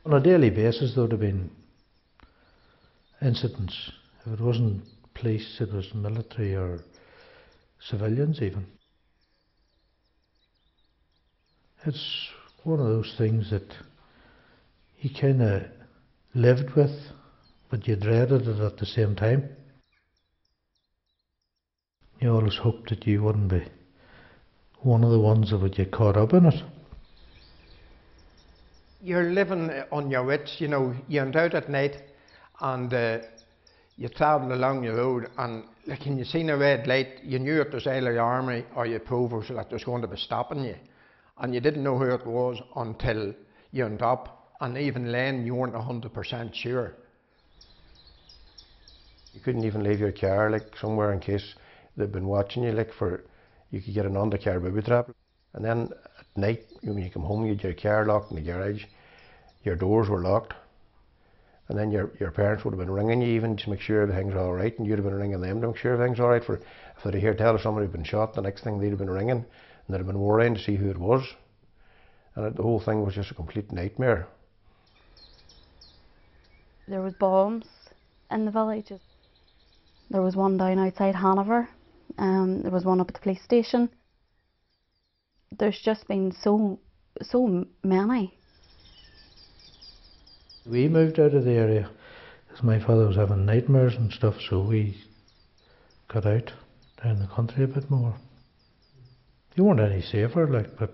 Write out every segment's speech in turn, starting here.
On a daily basis there would have been incidents. If it wasn't police, it was military or civilians even. It's one of those things that you kind of lived with, but you dreaded it at the same time. You always hoped that you wouldn't be one of the ones that would get caught up in it. You're living on your wits, you know, you went out at night and you travelled along the road, and like when you seen a red light, you knew it was either the army or your provost that was going to be stopping you. And you didn't know who it was until you went up, and even then you weren't 100% sure. You couldn't even leave your car like somewhere in case they'd been watching you, like you could get an undercar booby trap. And then at night, when you come home, you had your car locked in the garage, your doors were locked, and then your parents would have been ringing you even to make sure everything's all right, and you'd have been ringing them to make sure everything's all right. For if they'd hear tell of somebody had been shot, the next thing they'd have been ringing, and they'd have been worrying to see who it was. And the whole thing was just a complete nightmare. There was bombs in the villages. There was one down outside Hanover. There was one up at the police station. There's just been so many. We moved out of the area because my father was having nightmares and stuff, so we got out down the country a bit more. You weren't any safer, like, but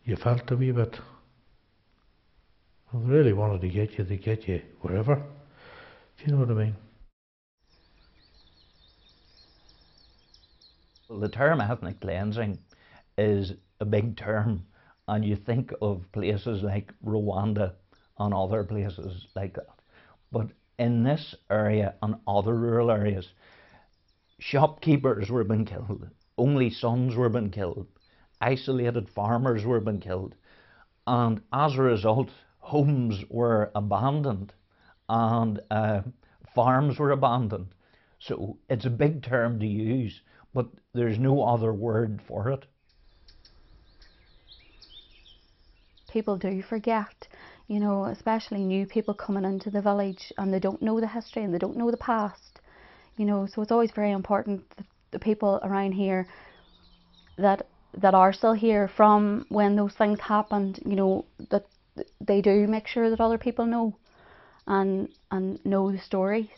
you felt a wee bit. If they really wanted to get you, they'd get you wherever, if you know what I mean. Well, the term ethnic cleansing is a big term, and you think of places like Rwanda and other places like that. But in this area and other rural areas, shopkeepers were being killed, only sons were being killed, isolated farmers were being killed, and as a result, homes were abandoned and farms were abandoned. So it's a big term to use, but there's no other word for it. People do forget, you know, especially new people coming into the village, and they don't know the history and they don't know the past, you know, so it's always very important that the people around here that are still here from when those things happened, you know, that they do make sure that other people know and know the stories.